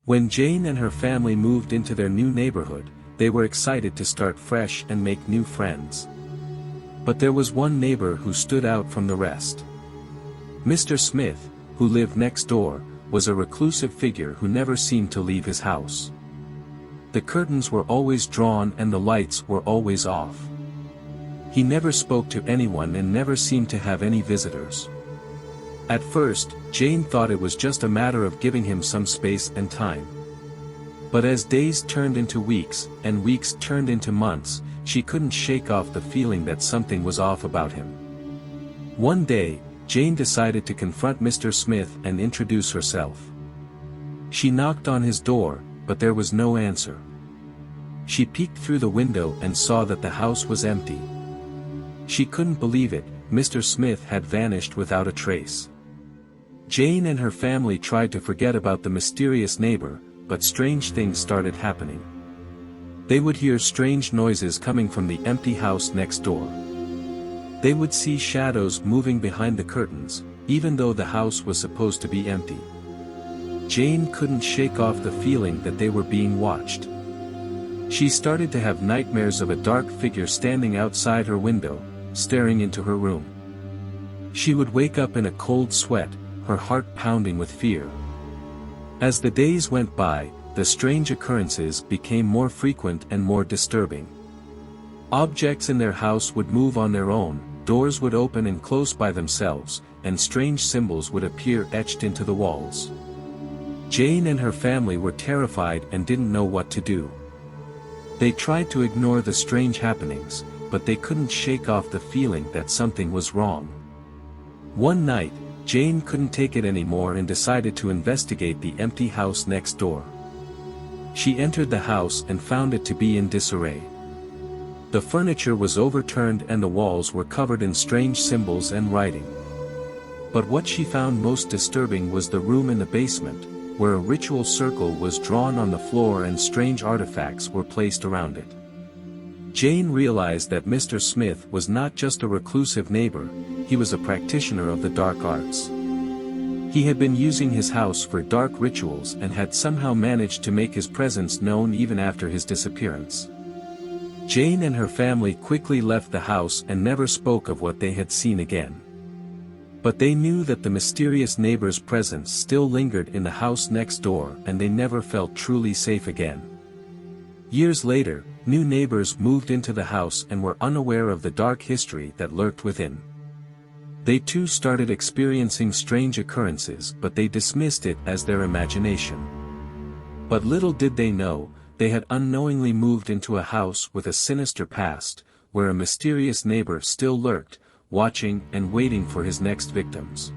When Jane and her family moved into their new neighborhood, they were excited to start fresh and make new friends. But there was one neighbor who stood out from the rest. Mr. Smith, who lived next door, was a reclusive figure who never seemed to leave his house. The curtains were always drawn and the lights were always off. He never spoke to anyone and never seemed to have any visitors. At first, Jane thought it was just a matter of giving him some space and time. But as days turned into weeks, and weeks turned into months, she couldn't shake off the feeling that something was off about him. One day, Jane decided to confront Mr. Smith and introduce herself. She knocked on his door, but there was no answer. She peeked through the window and saw that the house was empty. She couldn't believe it, Mr. Smith had vanished without a trace. Jane and her family tried to forget about the mysterious neighbor, but strange things started happening. They would hear strange noises coming from the empty house next door. They would see shadows moving behind the curtains, even though the house was supposed to be empty. Jane couldn't shake off the feeling that they were being watched. She started to have nightmares of a dark figure standing outside her window, staring into her room. She would wake up in a cold sweat, her heart pounding with fear. As the days went by, the strange occurrences became more frequent and more disturbing. Objects in their house would move on their own, doors would open and close by themselves, and strange symbols would appear etched into the walls. Jane and her family were terrified and didn't know what to do. They tried to ignore the strange happenings, but they couldn't shake off the feeling that something was wrong. One night, Jane couldn't take it anymore and decided to investigate the empty house next door. She entered the house and found it to be in disarray. The furniture was overturned and the walls were covered in strange symbols and writing. But what she found most disturbing was the room in the basement, where a ritual circle was drawn on the floor and strange artifacts were placed around it. Jane realized that Mr. Smith was not just a reclusive neighbor, he was a practitioner of the dark arts. He had been using his house for dark rituals and had somehow managed to make his presence known even after his disappearance. Jane and her family quickly left the house and never spoke of what they had seen again. But they knew that the mysterious neighbor's presence still lingered in the house next door and they never felt truly safe again. Years later, new neighbors moved into the house and were unaware of the dark history that lurked within. They too started experiencing strange occurrences, but they dismissed it as their imagination. But little did they know, they had unknowingly moved into a house with a sinister past, where a mysterious neighbor still lurked, watching and waiting for his next victims.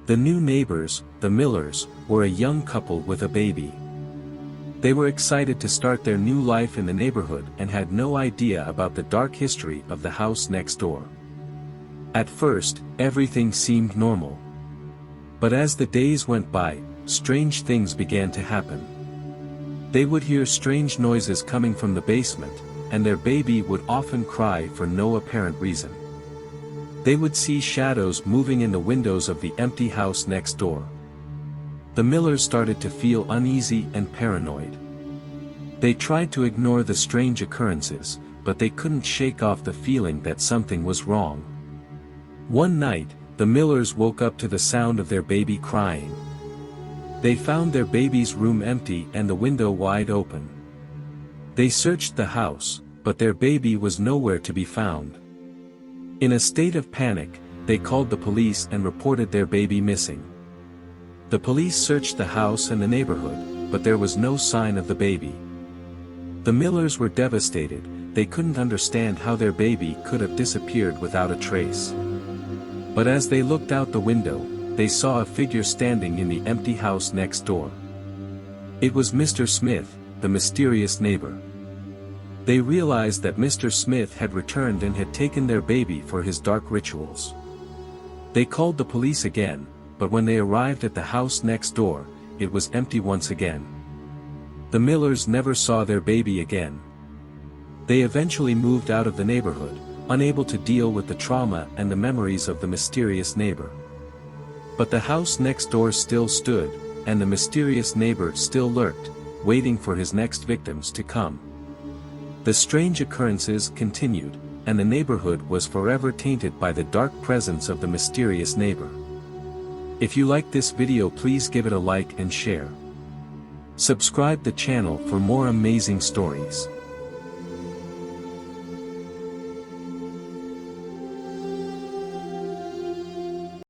The new neighbors, the Millers, were a young couple with a baby. They were excited to start their new life in the neighborhood and had no idea about the dark history of the house next door. At first, everything seemed normal. But as the days went by, strange things began to happen. They would hear strange noises coming from the basement, and their baby would often cry for no apparent reason. They would see shadows moving in the windows of the empty house next door. The Millers started to feel uneasy and paranoid. They tried to ignore the strange occurrences, but they couldn't shake off the feeling that something was wrong. One night, the Millers woke up to the sound of their baby crying. They found their baby's room empty and the window wide open. They searched the house, but their baby was nowhere to be found. In a state of panic, they called the police and reported their baby missing. The police searched the house and the neighborhood, but there was no sign of the baby. The Millers were devastated, they couldn't understand how their baby could have disappeared without a trace. But as they looked out the window, they saw a figure standing in the empty house next door. It was Mr. Smith, the mysterious neighbor. They realized that Mr. Smith had returned and had taken their baby for his dark rituals. They called the police again, but when they arrived at the house next door, it was empty once again. The Millers never saw their baby again. They eventually moved out of the neighborhood, unable to deal with the trauma and the memories of the mysterious neighbor. But the house next door still stood, and the mysterious neighbor still lurked, waiting for his next victims to come. The strange occurrences continued, and the neighborhood was forever tainted by the dark presence of the mysterious neighbor. If you like this video, please give it a like and share. Subscribe the channel for more amazing stories.